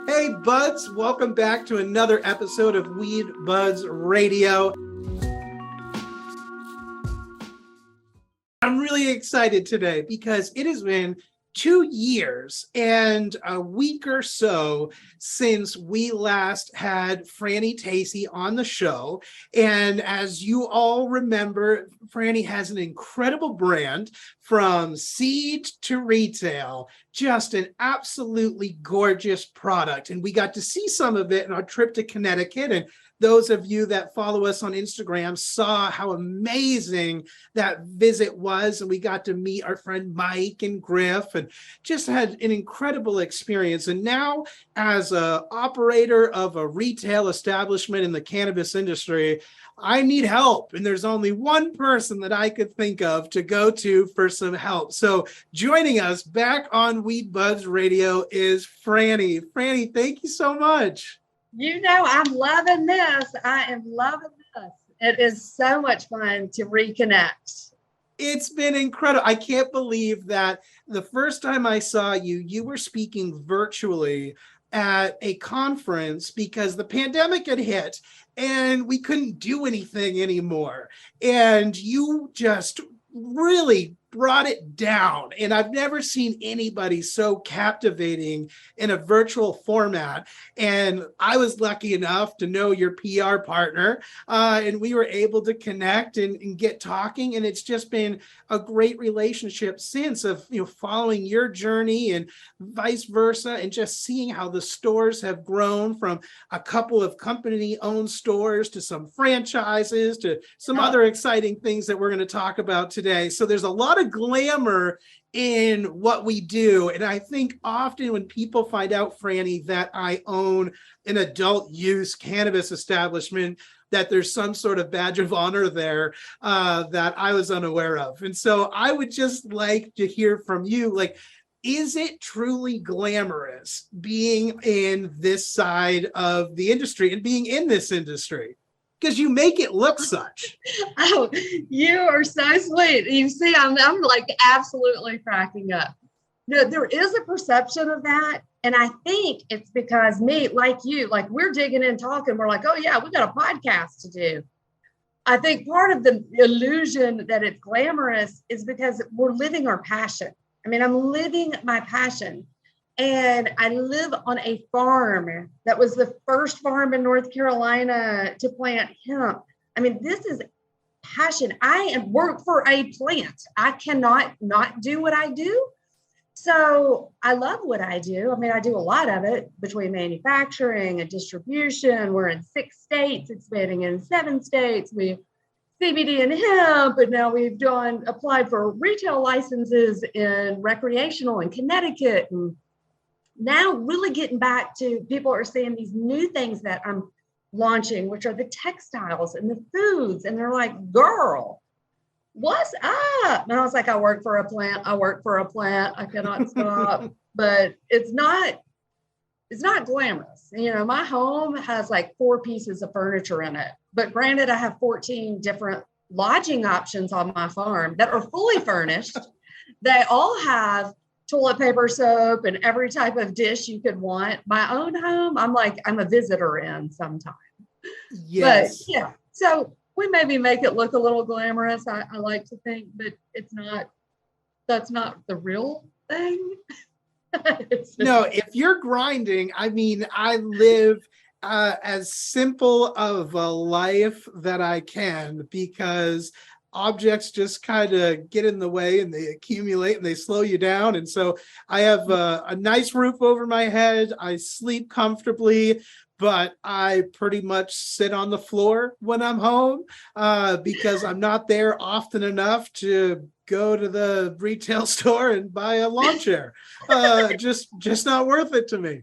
Hey buds, welcome back to another episode of Weed Budz Radio. I'm really excited today because it has been 2 years and a week or so since we last had Franny Tacy on the show. And as you all remember, Franny has an incredible brand from seed to retail, just an absolutely gorgeous product. And we got to see some of it in our trip to Connecticut. And those of you that follow us on Instagram saw how amazing that visit was. And we got to meet our friend Mike and Griff and just had an incredible experience. And now as an operator of a retail establishment in the cannabis industry, I need help. And there's only one person that I could think of to go to for some help. So joining us back on Weed Budz Radio is Franny. Franny, thank you so much. You know, I'm loving this. I am loving this. It is so much fun to reconnect. It's been incredible. I can't believe that the first time I saw you, you were speaking virtually at a conference because the pandemic had hit and we couldn't do anything anymore. And you just really brought it down. And I've never seen anybody so captivating in a virtual format. And I was lucky enough to know your PR partner, and we were able to connect and get talking. And it's just been a great relationship since of, following your journey and vice versa, and just seeing how the stores have grown from a couple of company-owned stores to some franchises to some other exciting things that we're going to talk about today. So there's a lot of glamour in what we do. And I think often when people find out, Franny, that I own an adult use cannabis establishment, that there's some sort of badge of honor there that I was unaware of. And so I would just like to hear from you, is it truly glamorous being in this side of the industry and being in this industry? Because you make it look such. Oh, you are so sweet. You see, I'm like absolutely cracking up. No, there is a perception of that. And I think it's because me, like you, we're digging in talking. We're like, oh yeah, we got a podcast to do. I think part of the illusion that it's glamorous is because we're living our passion. I mean, I'm living my passion. And I live on a farm that was the first farm in North Carolina to plant hemp. I mean, this is passion. I work for a plant. I cannot not do what I do. So I love what I do. I mean, I do a lot of it between manufacturing and distribution. We're in 6 states, expanding in 7 states. We CBD and hemp, but now we've applied for retail licenses in recreational in Connecticut, and now really getting back to people are seeing these new things that I'm launching, which are the textiles and the foods. And they're like, girl, what's up? And I was like, I work for a plant. I cannot stop. But it's not glamorous. My home has 4 pieces of furniture in it. But granted, I have 14 different lodging options on my farm that are fully furnished. They all have toilet paper, soap, and every type of dish you could want. My own home, I'm a visitor in sometimes. Yes. But yeah, so we maybe make it look a little glamorous, I like to think, but that's not the real thing. No, if you're grinding, I mean, I live as simple of a life that I can, because objects just kind of get in the way and they accumulate and they slow you down. And so I have a nice roof over my head. I sleep comfortably, but I pretty much sit on the floor when I'm home because I'm not there often enough to go to the retail store and buy a lawn chair. Just not worth it to me.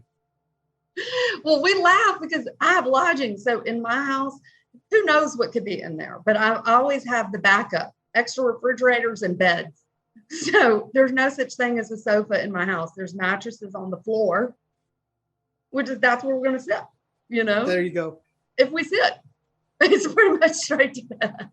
Well, we laugh because I have lodging. So in my house, who knows what could be in there, but I always have the backup, extra refrigerators and beds. So there's no such thing as a sofa in my house. There's mattresses on the floor, that's where we're going to sit, There you go. If we sit, it's pretty much straight to bed.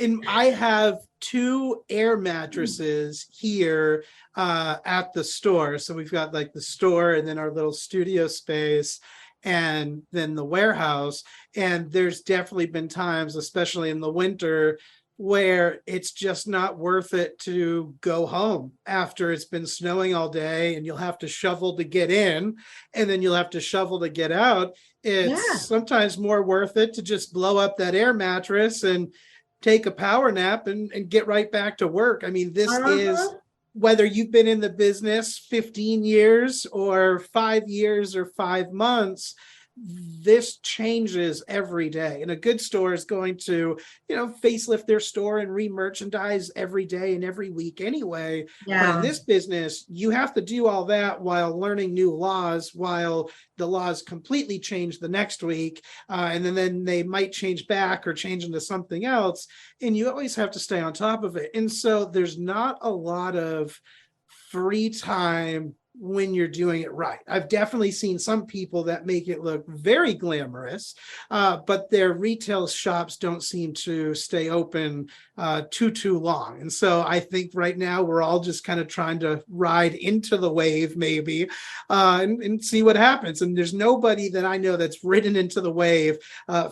And I have 2 air mattresses here at the store. So we've got like the store and then our little studio space and then the warehouse. And there's definitely been times, especially in the winter, where it's just not worth it to go home after it's been snowing all day and you'll have to shovel to get in and then you'll have to shovel to get out. It's sometimes more worth it to just blow up that air mattress and take a power nap and get right back to work. I mean, this is whether you've been in the business 15 years or 5 years or 5 months, this changes every day. And a good store is going to, facelift their store and re-merchandise every day and every week anyway. Yeah. But in this business, you have to do all that while learning new laws, while the laws completely change the next week. And then they might change back or change into something else. And you always have to stay on top of it. And so there's not a lot of free time when you're doing it right. I've definitely seen some people that make it look very glamorous, but their retail shops don't seem to stay open too long. And so I think right now we're all just kind of trying to ride into the wave maybe and see what happens. And there's nobody that I know that's ridden into the wave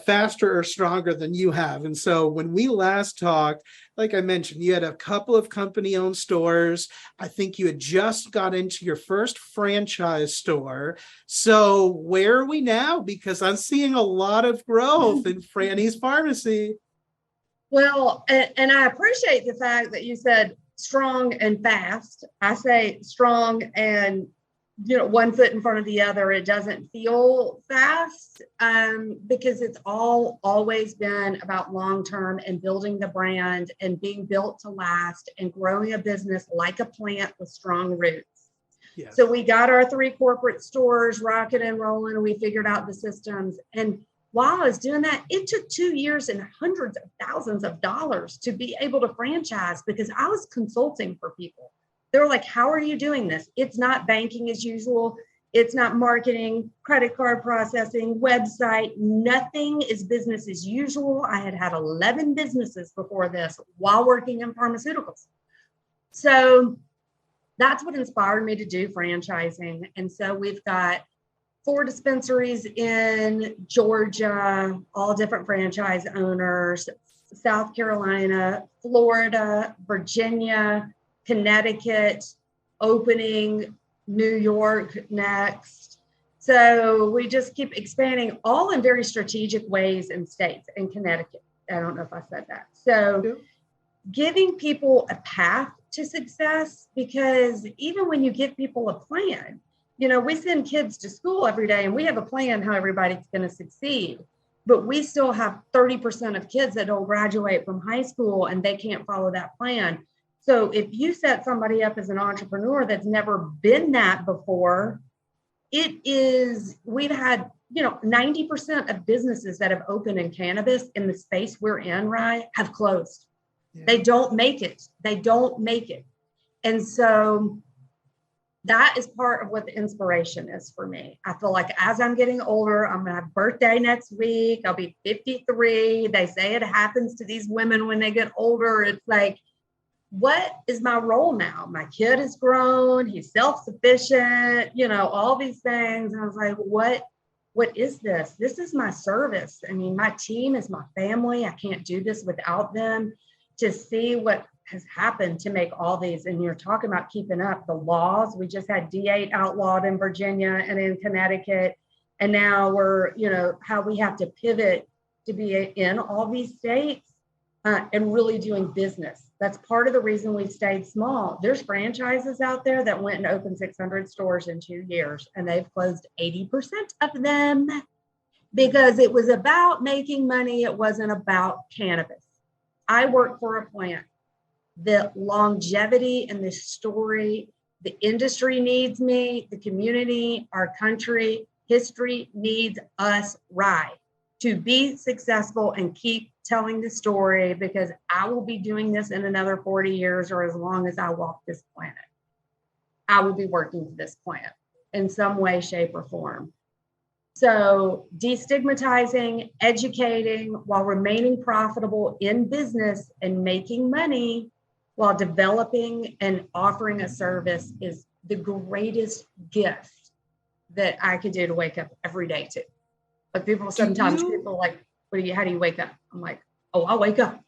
faster or stronger than you have. And so when we last talked, like I mentioned, you had a couple of company-owned stores. I think you had just got into your first franchise store. So where are we now? Because I'm seeing a lot of growth in Franny's Farmacy. Well, and I appreciate the fact that you said strong and fast. I say strong and, one foot in front of the other. It doesn't feel fast because it's always been about long-term and building the brand and being built to last and growing a business like a plant with strong roots. Yes. So we got our 3 corporate stores rocking and rolling, and we figured out the systems. And while I was doing that, it took 2 years and hundreds of thousands of dollars to be able to franchise because I was consulting for people. They were like, how are you doing this? It's not banking as usual. It's not marketing, credit card processing, website. Nothing is business as usual. I had 11 businesses before this while working in pharmaceuticals. So that's what inspired me to do franchising. And so we've got 4 dispensaries in Georgia, all different franchise owners, South Carolina, Florida, Virginia, Connecticut, opening New York next. So we just keep expanding all in very strategic ways in states and Connecticut. I don't know if I said that. So giving people a path to success, because even when you give people a plan, we send kids to school every day and we have a plan how everybody's going to succeed, but we still have 30% of kids that don't graduate from high school and they can't follow that plan. So if you set somebody up as an entrepreneur that's never been that before, we've had, 90% of businesses that have opened in cannabis in the space we're in, right, have closed. Yeah. They don't make it. And so that is part of what the inspiration is for me. I feel like as I'm getting older, I'm going to have a birthday next week. I'll be 53. They say it happens to these women when they get older. It's like, what is my role now? My kid has grown. He's self-sufficient, all these things. And I was like, what is this? This is my service. I mean, my team is my family. I can't do this without them. To see what has happened to make all these, and you're talking about keeping up the laws. We just had D8 outlawed in Virginia and in Connecticut. And now we're, how we have to pivot to be in all these states and really doing business. That's part of the reason we've stayed small. There's franchises out there that went and opened 600 stores in 2 years, and they've closed 80% of them because it was about making money. It wasn't about cannabis. I work for a plant. The longevity and the story, the industry needs me, the community, our country, history needs us right to be successful and keep telling the story, because I will be doing this in another 40 years or as long as I walk this planet. I will be working for this plant in some way, shape, or form. So destigmatizing, educating while remaining profitable in business and making money while developing and offering a service is the greatest gift that I could do to wake up every day to. But sometimes people are like, how do you wake up? I'm like, oh, I'll wake up.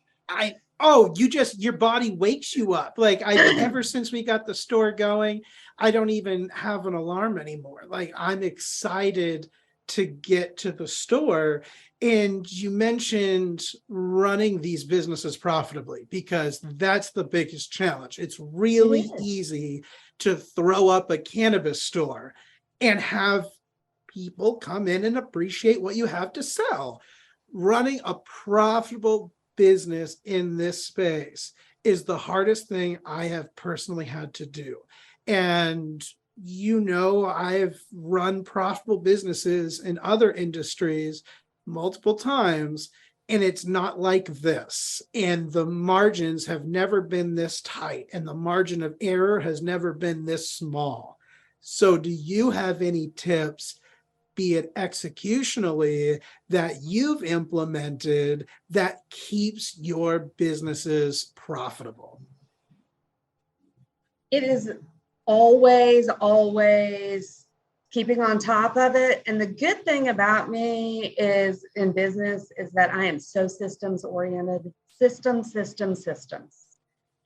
Your body wakes you up. Like ever since we got the store going, I don't even have an alarm anymore. Like I'm excited to get to the store. And you mentioned running these businesses profitably, because that's the biggest challenge. It's really easy to throw up a cannabis store and have people come in and appreciate what you have to sell. Running a profitable business in this space is the hardest thing I have personally had to do. And I've run profitable businesses in other industries multiple times, and it's not like this. And the margins have never been this tight, and the margin of error has never been this small. So do you have any tips, be it executionally, that you've implemented that keeps your businesses profitable? It is always keeping on top of it. And the good thing about me is in business is that I am so systems oriented, systems.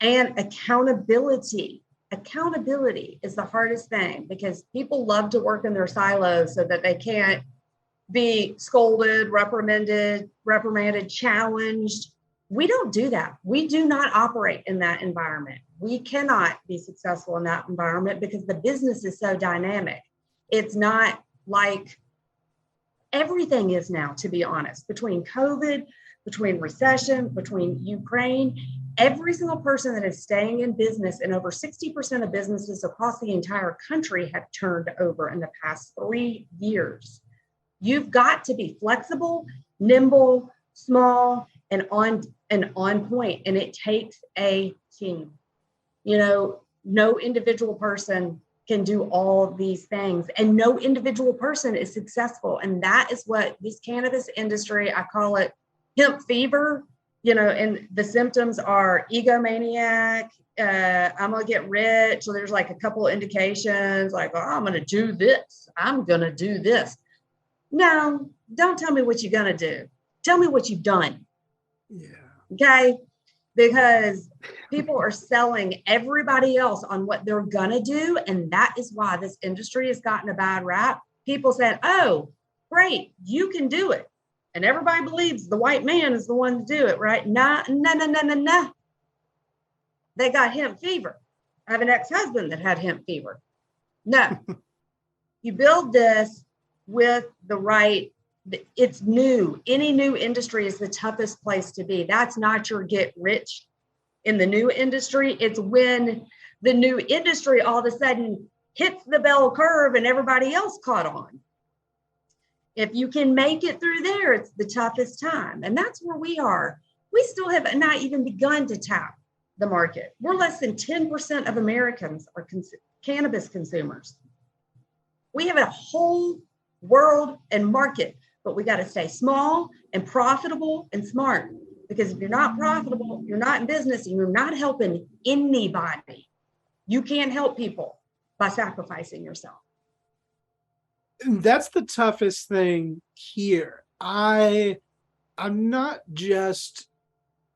And accountability is the hardest thing, because people love to work in their silos so that they can't be scolded, reprimanded, challenged. We don't do that. We do not operate in that environment. We cannot be successful in that environment because the business is so dynamic. It's not like everything is now, to be honest, between COVID, between recession, between Ukraine, every single person that is staying in business, and over 60% of businesses across the entire country have turned over in the past 3 years. You've got to be flexible, nimble, small, and on point. And it takes a team. No individual person can do all of these things, and no individual person is successful. And that is what this cannabis industry, I call it hemp fever, and the symptoms are egomaniac, I'm going to get rich. So there's like a couple of indications like, oh, I'm going to do this. No, don't tell me what you're going to do. Tell me what you've done. Yeah. Okay. Because people are selling everybody else on what they're going to do. And that is why this industry has gotten a bad rap. People said, oh, great, you can do it. And everybody believes the white man is the one to do it, right? No. They got hemp fever. I have an ex-husband that had hemp fever. No. You build this with the right, it's new. Any new industry is the toughest place to be. That's not your get rich in the new industry. It's when the new industry all of a sudden hits the bell curve and everybody else caught on. If you can make it through there, it's the toughest time. And that's where we are. We still have not even begun to tap the market. We're less than 10% of Americans are cannabis consumers. We have a whole world and market, but we got to stay small and profitable and smart. Because if you're not profitable, you're not in business, and you're not helping anybody. You can't help people by sacrificing yourself. That's the toughest thing here. I'm not just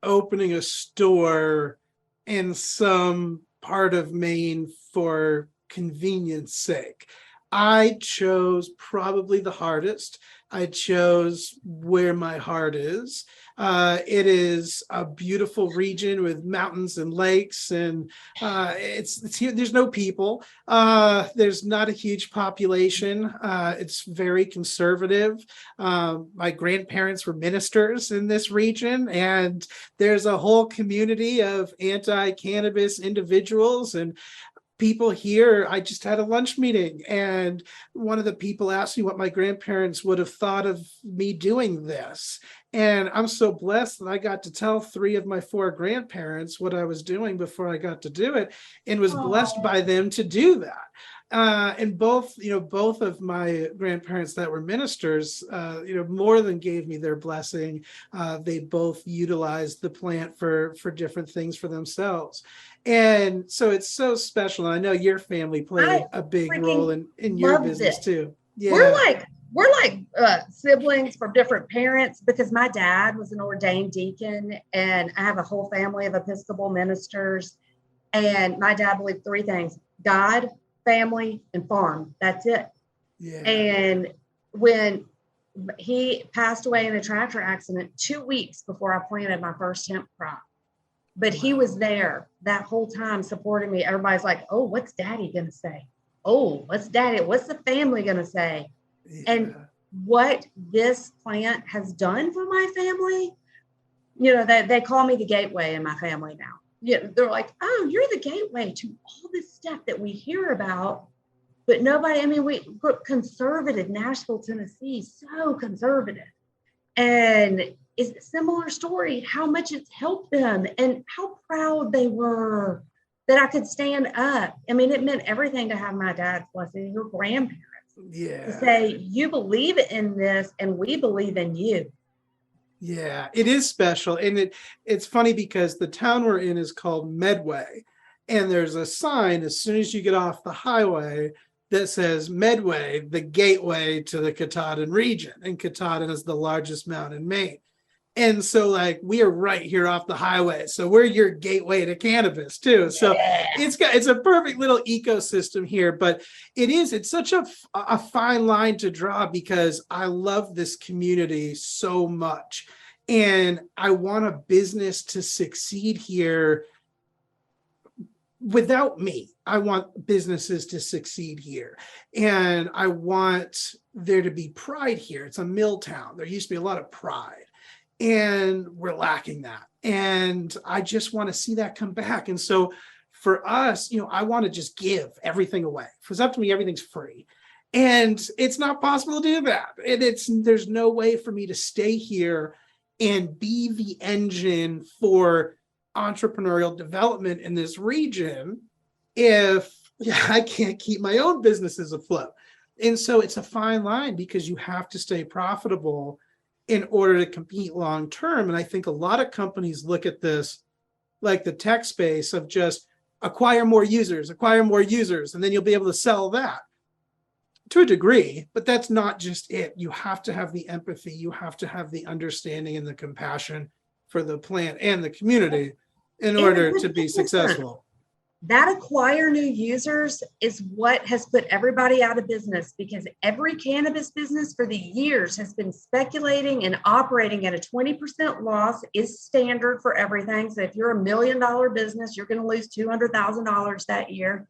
opening a store in some part of Maine for convenience sake. I chose probably the hardest. I chose where my heart is. It is a beautiful region with mountains and lakes, and it's here. There's no people. There's not a huge population. It's very conservative. My grandparents were ministers in this region, and there's a whole community of anti-cannabis individuals and people here. I just had a lunch meeting, and one of the people asked me what my grandparents would have thought of me doing this. And I'm so blessed that I got to tell 3 of my 4 grandparents what I was doing before I got to do it, and was blessed by them to do that. And both of my grandparents that were ministers, more than gave me their blessing. They both utilized the plant for different things for themselves. And so it's so special. And I know your family played a big role in your business too. Yeah. We're like siblings from different parents, because my dad was an ordained deacon, and I have a whole family of Episcopal ministers. And my dad believed 3 things: God, family, and farm. That's it. Yeah. And when he passed away in a tractor accident 2 weeks before I planted my first hemp crop, but he was there that whole time supporting me. Everybody's like, oh, what's daddy going to say? Oh, what's the family going to say? Yeah. And what this plant has done for my family, they call me the gateway in my family now. Yeah, they're like, oh, you're the gateway to all this stuff that we hear about, but nobody, we're conservative, Nashville, Tennessee, so conservative. And it's a similar story, how much it's helped them and how proud they were that I could stand up. It meant everything to have my dad's blessing, your grandparents. Yeah. To say, you believe in this and we believe in you. Yeah, it is special. And it's funny because the town we're in is called Medway. And there's a sign as soon as you get off the highway that says Medway, the gateway to the Katahdin region. And Katahdin is the largest mountain in Maine. And so we are right here off the highway. So we're your gateway to cannabis too. So it's a perfect little ecosystem here, but it's such a fine line to draw, because I love this community so much. And I want a business to succeed here without me. I want businesses to succeed here. And I want there to be pride here. It's a mill town. There used to be a lot of pride. And we're lacking that. And I just want to see that come back. And so for us, I want to just give everything away. If it's up to me, everything's free. And it's not possible to do that. And there's no way for me to stay here and be the engine for entrepreneurial development in this region if I can't keep my own businesses afloat. And so it's a fine line, because you have to stay profitable in order to compete long term. And I think a lot of companies look at this like the tech space of just acquire more users, and then you'll be able to sell that to a degree. But that's not just it. You have to have the empathy, you have to have the understanding and the compassion for the plant and the community in order to be successful. That acquire new users is what has put everybody out of business, because every cannabis business for the years has been speculating and operating at a 20% loss is standard for everything. So if you're $1 million business, you're going to lose $200,000 that year.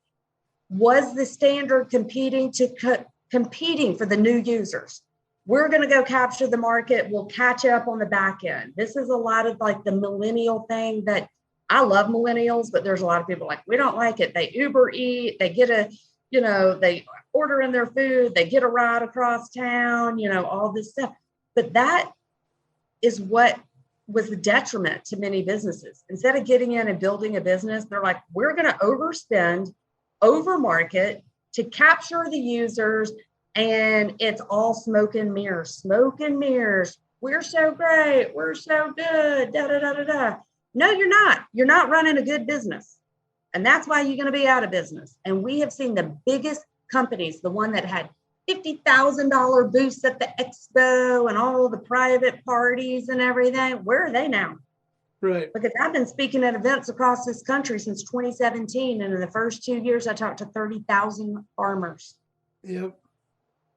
Was the standard competing for the new users? We're going to go capture the market. We'll catch up on the back end. This is a lot of the millennial thing that I love millennials, but there's a lot of people we don't like it. They Uber eat, they get they order in their food, they get a ride across town, all this stuff. But that is what was the detriment to many businesses. Instead of getting in and building a business, they're like, we're going to overspend, overmarket to capture the users. And it's all smoke and mirrors. We're so great. We're so good. Da, da, da, da, da. No, you're not. You're not running a good business. And that's why you're going to be out of business. And we have seen the biggest companies, the one that had $50,000 booths at the expo and all of the private parties and everything. Where are they now? Right. Because I've been speaking at events across this country since 2017. And in the first 2 years, I talked to 30,000 farmers. Yep.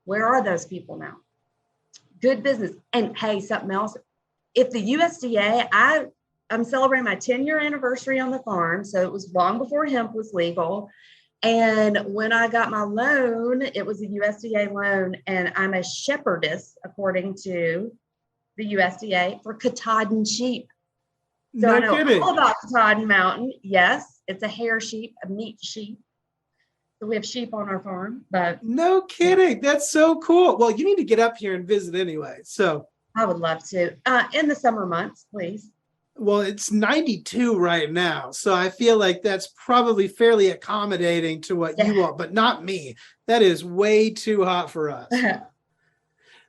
Where are those people now? Good business. And hey, something else. If the USDA, I'm celebrating my 10-year anniversary on the farm. So it was long before hemp was legal. And when I got my loan, it was a USDA loan. And I'm a shepherdess, according to the USDA, for Katahdin sheep. So I know all about Katahdin Mountain. Yes, it's a hair sheep, a meat sheep. So we have sheep on our farm. But no kidding. That's so cool. Well, you need to get up here and visit anyway. So I would love to. In the summer months, please. Well, it's 92 right now, so I feel like that's probably fairly accommodating to what you want, but not me. That is way too hot for us.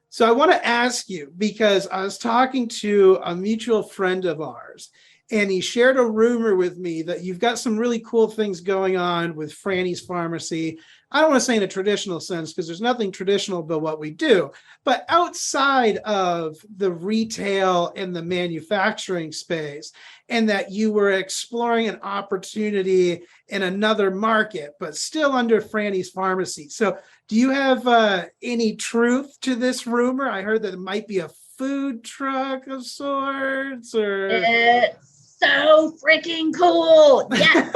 So I want to ask you, because I was talking to a mutual friend of ours, and he shared a rumor with me that you've got some really cool things going on with Franny's Farmacy. I don't want to say in a traditional sense, because there's nothing traditional about what we do, but outside of the retail and the manufacturing space, and that you were exploring an opportunity in another market, but still under Franny's Farmacy. So do you have any truth to this rumor? I heard that it might be a food truck of sorts, or... It's so freaking cool. Yes.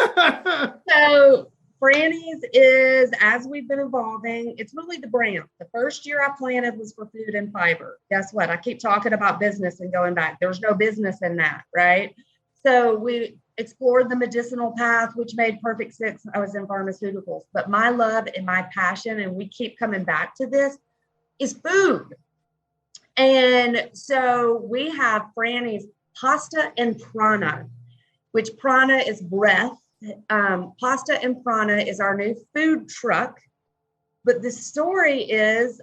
So Franny's is, as we've been evolving, it's really the brand. The first year I planted was for food and fiber. Guess what? I keep talking about business and going back. There's no business in that, right? So we explored the medicinal path, which made perfect sense. I was in pharmaceuticals, but my love and my passion, and we keep coming back to this, is food. And so we have Franny's Pasta and Prana, which prana is breath. Pasta and Prana is our new food truck. But the story is,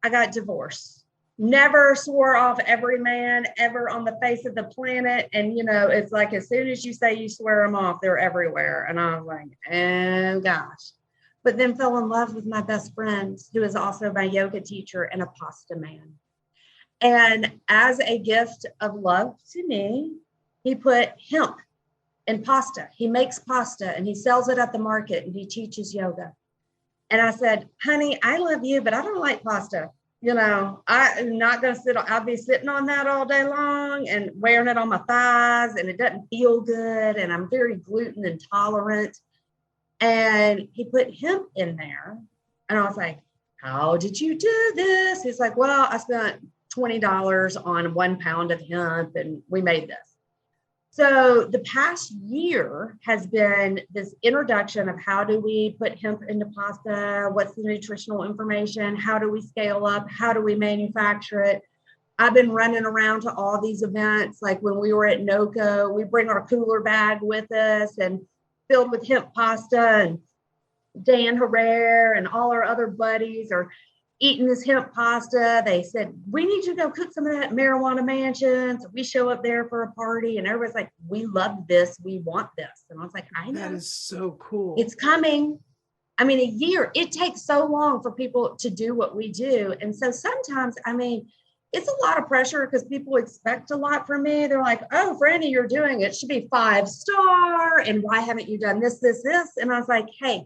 I got divorced. Never swore off every man ever on the face of the planet. And, you know, it's like as soon as you say you swear them off, they're everywhere. And I was like, oh, gosh. But then fell in love with my best friend, who is also my yoga teacher and a pasta man. And as a gift of love to me, he put hemp in pasta. He makes pasta and he sells it at the market and he teaches yoga. And I said, honey, I love you, but I don't like pasta. You know, I'm not going to I'll be sitting on that all day long and wearing it on my thighs, and it doesn't feel good. And I'm very gluten intolerant. And he put hemp in there. And I was like, how did you do this? He's like, well, I spent $20 on 1 pound of hemp and we made this. So the past year has been this introduction of how do we put hemp into pasta? What's the nutritional information? How do we scale up? How do we manufacture it? I've been running around to all these events. Like when we were at NOCO, we bring our cooler bag with us and filled with hemp pasta, and Dan Herrera and all our other buddies are eating this hemp pasta. They said, we need you to go cook some of that marijuana mansion. So we show up there for a party and everybody's like, we love this. We want this. And I was like, I know. That is so cool. It's coming. I mean, a year, it takes so long for people to do what we do. And so sometimes, I mean, it's a lot of pressure because people expect a lot from me. They're like, oh, Franny, you're doing it. Should be 5-star. And why haven't you done this, this, this? And I was like, hey,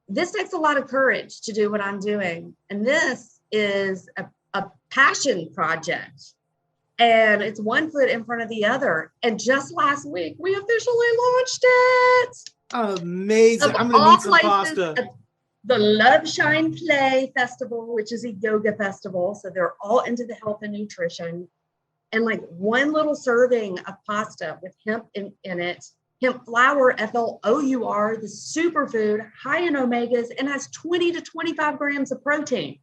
this takes a lot of courage to do what I'm doing. And this is a passion project. And it's one foot in front of the other. And just last week, we officially launched it. Amazing. I'm going to need some pasta. The Love Shine Play Festival, which is a yoga festival. So they're all into the health and nutrition. And like one little serving of pasta with hemp in it, hemp flour, FLOUR, the superfood, high in omegas, and has 20 to 25 grams of protein.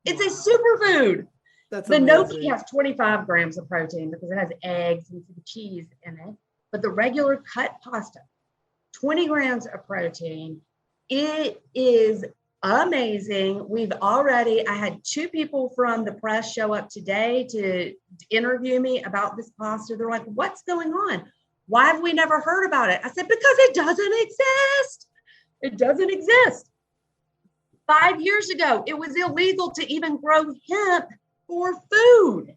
It's a superfood. That's the amazing. gnocchi has 25 grams of protein because it has eggs and some cheese in it. But the regular cut pasta, 20 grams of protein. It is amazing. I had 2 people from the press show up today to interview me about this pasta. They're like, what's going on? Why have we never heard about it? I said, because it doesn't exist. It doesn't exist. 5 years ago, it was illegal to even grow hemp for food.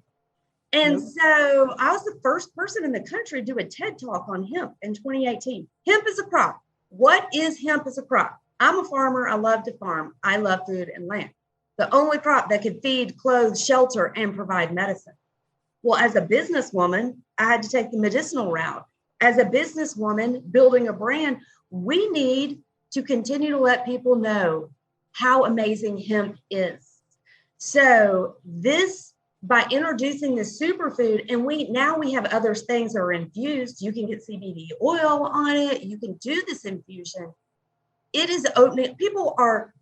And so I was the first person in the country to do a TED Talk on hemp in 2018. Hemp is a crop. What is hemp as a crop? I'm a farmer. I love to farm. I love food and land. The only crop that could feed, clothe, shelter, and provide medicine. Well, as a businesswoman, I had to take the medicinal route. As a businesswoman building a brand, we need to continue to let people know how amazing hemp is. So this, by introducing the superfood, and we have other things that are infused. You can get CBD oil on it. You can do this infusion. It is opening. People are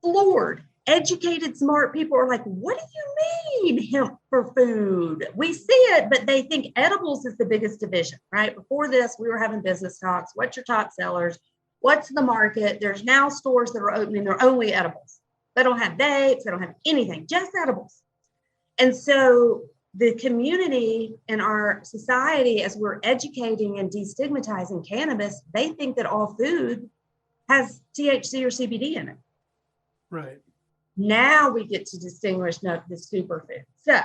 floored educated, smart people are like, what do you mean hemp for food? We see it, but they think edibles is the biggest division, right? Before this, we were having business talks. What's your top sellers? What's the market? There's now stores that are opening, they're only edibles. They don't have vapes, they don't have anything, just edibles. And so the community in our society, as we're educating and destigmatizing cannabis, they think that all food has THC or CBD in it. Right. Now we get to distinguish the superfood. So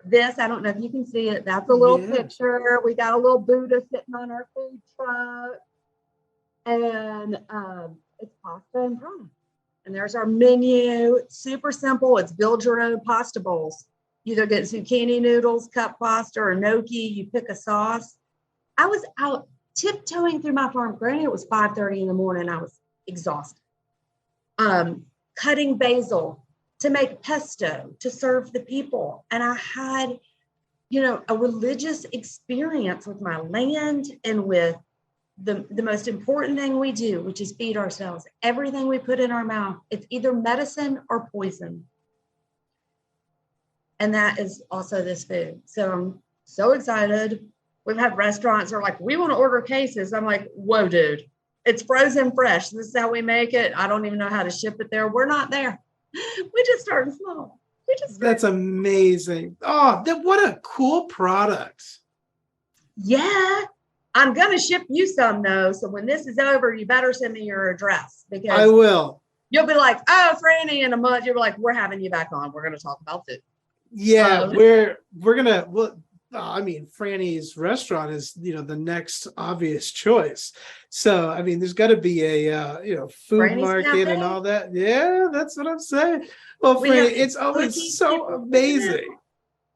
this, I don't know if you can see it. That's a little picture. We got a little Buddha sitting on our food truck. And it's pasta and prawn. And there's our menu. It's super simple. It's build your own pasta bowls. You either get zucchini noodles, cup pasta, or gnocchi. You pick a sauce. I was out tiptoeing through my farm. Granted, it was 5:30 in the morning. I was exhausted. Cutting basil to make pesto to serve the people. And I had, a religious experience with my land and with the most important thing we do, which is feed ourselves. Everything we put in our mouth, it's either medicine or poison. And that is also this food. So I'm so excited. We've had restaurants that are like, we want to order cases. I'm like, whoa, dude. It's frozen fresh. This is how we make it. I don't even know how to ship it there. We're not there. We just started small. That's amazing. Oh, what a cool product. Yeah. I'm going to ship you some though. So when this is over, you better send me your address because I will. You'll be like, oh, Franny, in a month. You'll be like, we're having you back on. We're going to talk about food. Yeah, we're gonna. Well, I mean, Franny's restaurant is the next obvious choice. So I mean, there's got to be a food Franny's market Cafe. and all that. Yeah, that's what I'm saying. Well, Franny, it's always so amazing.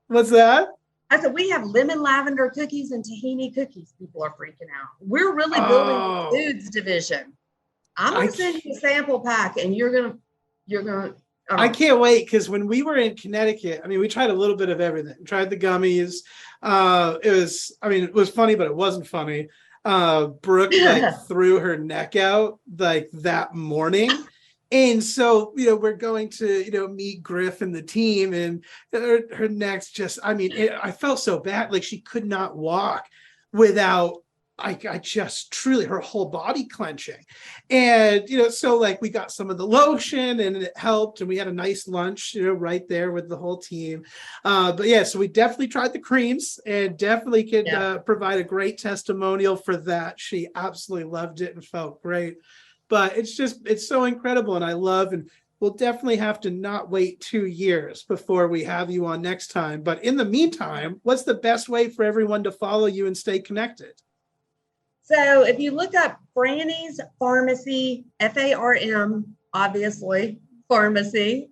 What's that? I said we have lemon lavender cookies and tahini cookies. People are freaking out. We're really building the foods division. I'm gonna send you a sample pack, and you're gonna. I can't wait because when we were in Connecticut, I mean, we tried a little bit of everything. We tried the gummies. It was funny, but it wasn't funny. Brooke threw her neck out like that morning. And so, we're going to, meet Griff and the team, and her neck's just, I felt so bad. Like she could not walk without, I just truly her whole body clenching. And, so like we got some of the lotion and it helped. And we had a nice lunch, right there with the whole team. But yeah, so we definitely tried the creams and definitely could provide a great testimonial for that. She absolutely loved it and felt great. But it's so incredible. And I love, and we'll definitely have to not wait 2 years before we have you on next time. But in the meantime, what's the best way for everyone to follow you and stay connected? So if you look up Franny's Farmacy, Farm, obviously, Farmacy,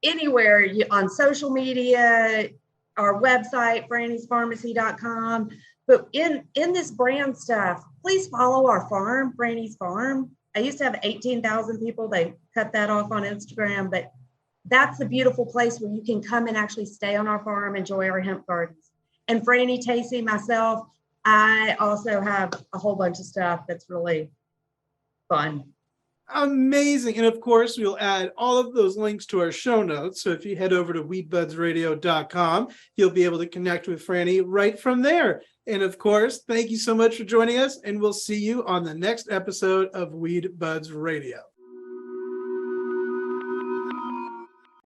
anywhere on social media, our website, frannysfarmacy.com. But in this brand stuff, please follow our farm, Franny's Farm. I used to have 18,000 people. They cut that off on Instagram, but that's a beautiful place where you can come and actually stay on our farm, enjoy our hemp gardens. And Franny Tacy, myself, I also have a whole bunch of stuff that's really fun. Amazing. And of course, we'll add all of those links to our show notes. So if you head over to weedbudsradio.com, you'll be able to connect with Franny right from there. And of course, thank you so much for joining us. And we'll see you on the next episode of Weed Budz Radio.